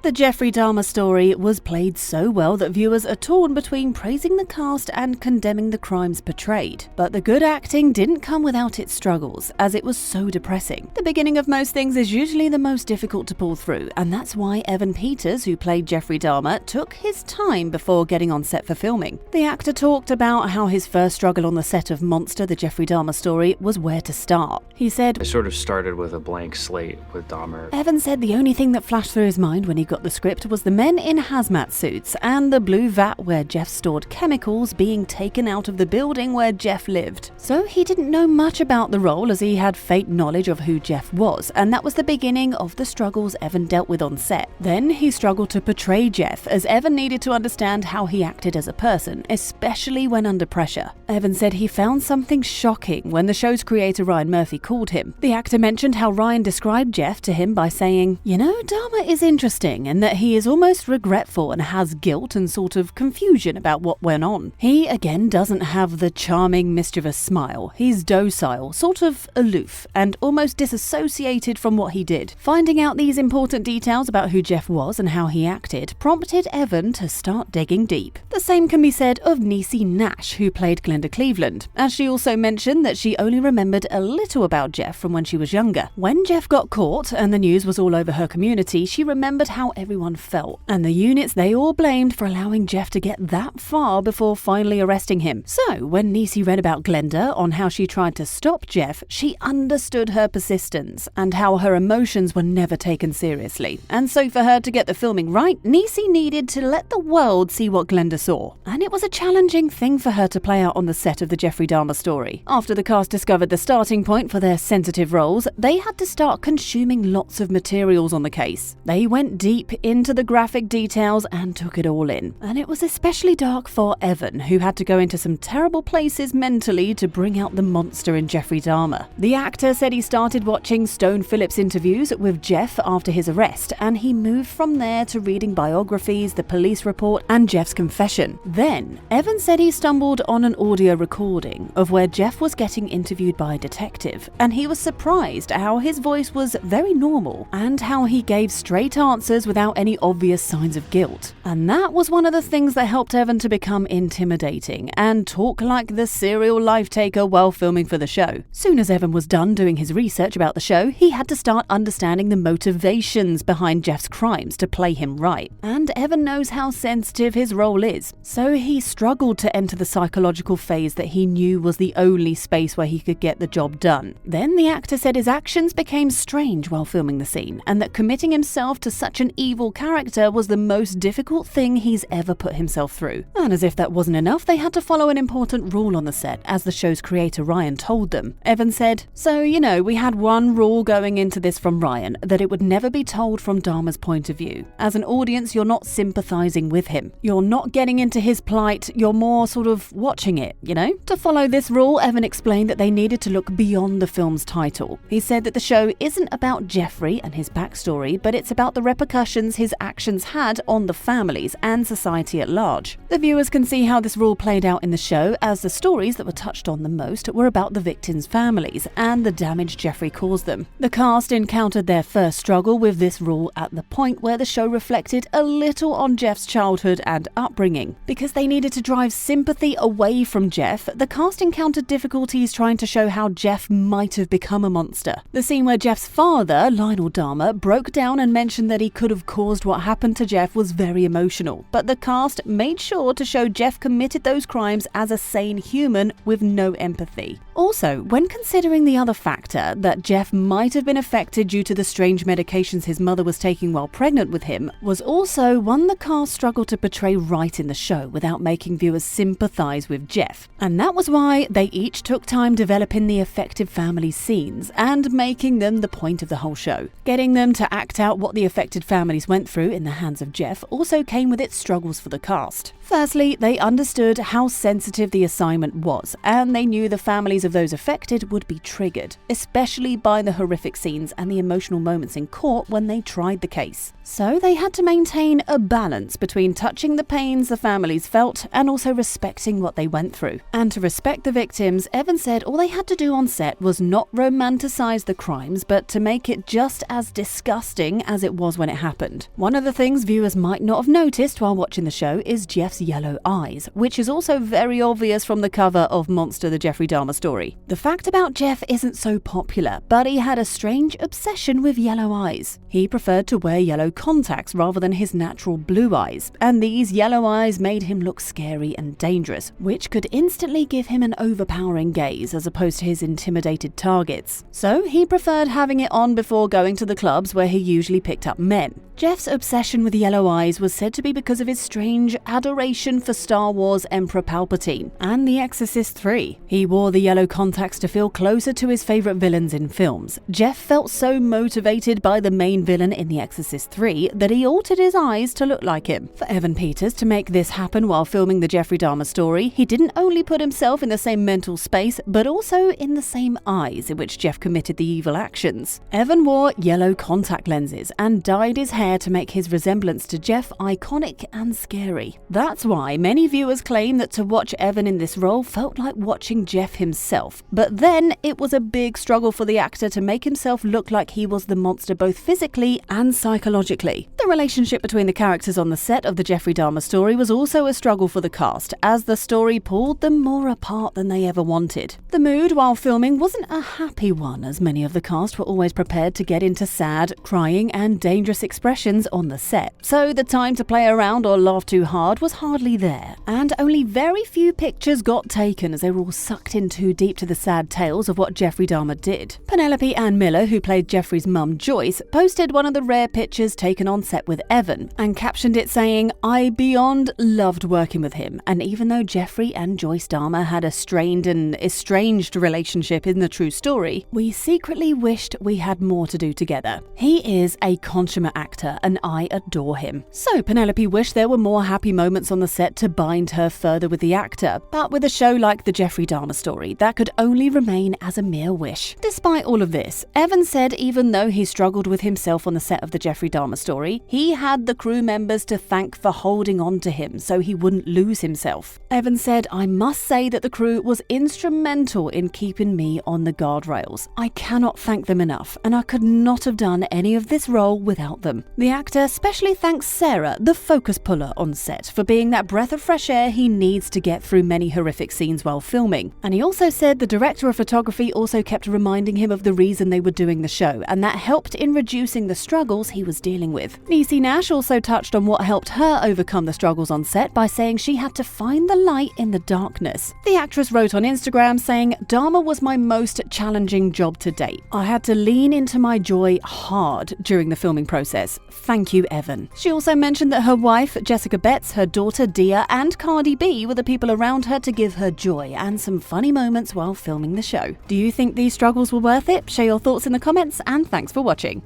The Jeffrey Dahmer story was played so well that viewers are torn between praising the cast and condemning the crimes portrayed. But the good acting didn't come without its struggles, as it was so depressing. The beginning of most things is usually the most difficult to pull through, and that's why Evan Peters, who played Jeffrey Dahmer, took his time before getting on set for filming. The actor talked about how his first struggle on the set of Monster, the Jeffrey Dahmer story, was where to start. He said, I sort of started with a blank slate with Dahmer. Evan said the only thing that flashed through his mind when he got the script was the men in hazmat suits and the blue vat where Jeff stored chemicals being taken out of the building where Jeff lived. So he didn't know much about the role, as he had faint knowledge of who Jeff was, and that was the beginning of the struggles Evan dealt with on set. Then he struggled to portray Jeff, as Evan needed to understand how he acted as a person, especially when under pressure. Evan said he found something shocking when the show's creator Ryan Murphy called him. The actor mentioned how Ryan described Jeff to him by saying, "You know, Dahmer is interesting in that he is almost regretful and has guilt and sort of confusion about what went on. He, again, doesn't have the charming, mischievous smile. He's docile, sort of aloof, and almost disassociated from what he did." Finding out these important details about who Jeff was and how he acted prompted Evan to start digging deep. The same can be said of Niecy Nash, who played Glenda Cleveland, as she also mentioned that she only remembered a little about Jeff from when she was younger. When Jeff got caught and the news was all over her community, she remembered how everyone felt, and the units they all blamed for allowing Jeff to get that far before finally arresting him. So when Niecy read about Glenda on how she tried to stop Jeff, she understood her persistence and how her emotions were never taken seriously. And so for her to get the filming right, Niecy needed to let the world see what Glenda saw. And it was a challenging thing for her to play out on the set of the Jeffrey Dahmer story. After the cast discovered the starting point for their sensitive roles, they had to start consuming lots of materials on the case. They went deep into the graphic details and took it all in. And it was especially dark for Evan, who had to go into some terrible places mentally to bring out the monster in Jeffrey Dahmer. The actor said he started watching Stone Phillips interviews with Jeff after his arrest, and he moved from there to reading biographies, the police report, and Jeff's confession. Then, Evan said he stumbled on an audio recording of where Jeff was getting interviewed by a detective, and he was surprised how his voice was very normal and how he gave straight answers without any obvious signs of guilt. And that was one of the things that helped Evan to become intimidating and talk like the serial life taker while filming for the show. Soon as Evan was done doing his research about the show, he had to start understanding the motivations behind Jeff's crimes to play him right. And Evan knows how sensitive his role is, so he struggled to enter the psychological phase that he knew was the only space where he could get the job done. Then the actor said his actions became strange while filming the scene, and that committing himself to such an evil character was the most difficult thing he's ever put himself through. And as if that wasn't enough, they had to follow an important rule on the set, as the show's creator Ryan told them. Evan said, "So, you know, we had one rule going into this from Ryan, that it would never be told from Dahmer's point of view. As an audience, you're not sympathizing with him. You're not getting into his plight, you're more sort of watching it, you know?" To follow this rule, Evan explained that they needed to look beyond the film's title. He said that the show isn't about Jeffrey and his backstory, but it's about the repercussions his actions had on the families and society at large. The viewers can see how this rule played out in the show, as the stories that were touched on the most were about the victims' families and the damage Jeffrey caused them. The cast encountered their first struggle with this rule at the point where the show reflected a little on Jeff's childhood and upbringing. Because they needed to drive sympathy away from Jeff, the cast encountered difficulties trying to show how Jeff might have become a monster. The scene where Jeff's father, Lionel Dahmer, broke down and mentioned that he could have caused what happened to Jeff was very emotional, but the cast made sure to show Jeff committed those crimes as a sane human with no empathy. Also, when considering the other factor that Jeff might have been affected due to the strange medications his mother was taking while pregnant with him, was also one the cast struggled to portray right in the show without making viewers sympathize with Jeff. And that was why they each took time developing the affected family scenes and making them the point of the whole show. Getting them to act out what the affected families went through in the hands of Jeff also came with its struggles for the cast. Firstly, they understood how sensitive the assignment was, and they knew the families of of those affected would be triggered, especially by the horrific scenes and the emotional moments in court when they tried the case. So they had to maintain a balance between touching the pains the families felt and also respecting what they went through. And to respect the victims, Evan said all they had to do on set was not romanticize the crimes, but to make it just as disgusting as it was when it happened. One of the things viewers might not have noticed while watching the show is Jeff's yellow eyes, which is also very obvious from the cover of Monster: The Jeffrey Dahmer Story. The fact about Jeff isn't so popular, but he had a strange obsession with yellow eyes. He preferred to wear yellow contacts rather than his natural blue eyes, and these yellow eyes made him look scary and dangerous, which could instantly give him an overpowering gaze as opposed to his intimidated targets. So he preferred having it on before going to the clubs where he usually picked up men. Jeff's obsession with yellow eyes was said to be because of his strange adoration for Star Wars Emperor Palpatine and The Exorcist 3. He wore the yellow contacts to feel closer to his favorite villains in films. Jeff felt so motivated by the main villain in The Exorcist 3 that he altered his eyes to look like him. For Evan Peters to make this happen while filming the Jeffrey Dahmer story, he didn't only put himself in the same mental space, but also in the same eyes in which Jeff committed the evil actions. Evan wore yellow contact lenses and dyed his hair to make his resemblance to Jeff iconic and scary. That's why many viewers claim that to watch Evan in this role felt like watching Jeff himself. But then it was a big struggle for the actor to make himself look like he was the monster both physically and psychologically. The relationship between the characters on the set of the Jeffrey Dahmer story was also a struggle for the cast, as the story pulled them more apart than they ever wanted. The mood while filming wasn't a happy one, as many of the cast were always prepared to get into sad, crying, and dangerous expressions on the set, so the time to play around or laugh too hard was hardly there, and only very few pictures got taken as they were all sucked in too deep to the sad tales of what Jeffrey Dahmer did. Penelope Ann Miller, who played Jeffrey's mum Joyce, posted one of the rare pictures taken on set with Evan and captioned it saying, "I beyond loved working with him, and even though Jeffrey and Joyce Dahmer had a strained and estranged relationship in the true story, we secretly wished we had more to do together. He is a consummate actor and I adore him." So Penelope wished there were more happy moments on the set to bind her further with the actor, but with a show like the Jeffrey Dahmer story, that could only remain as a mere wish. Despite all of this, Evan said even though he struggled with himself on the set of the Jeffrey Dahmer story, he had the crew members to thank for holding on to him so he wouldn't lose himself. Evan said, "I must say that the crew was instrumental in keeping me on the guardrails. I cannot thank them enough, and I could not have done any of this role without them." The actor especially thanks Sarah, the focus puller on set, for being that breath of fresh air he needs to get through many horrific scenes while filming. And he also said the director of photography also kept reminding him of the reason they were doing the show, and that helped in reducing the struggles he was dealing with. Niecy Nash also touched on what helped her overcome the struggles on set by saying she had to find the light in the darkness. The actress wrote on Instagram saying, "Dahmer was my most challenging job to date. I had to lean into my joy hard during the filming process. Thank you, Evan." She also mentioned that her wife, Jessica Betts, her daughter, Dia, and Cardi B were the people around her to give her joy and some funny moments while filming the show. Do you think these struggles were worth it? Share your thoughts in the comments, and thanks for watching.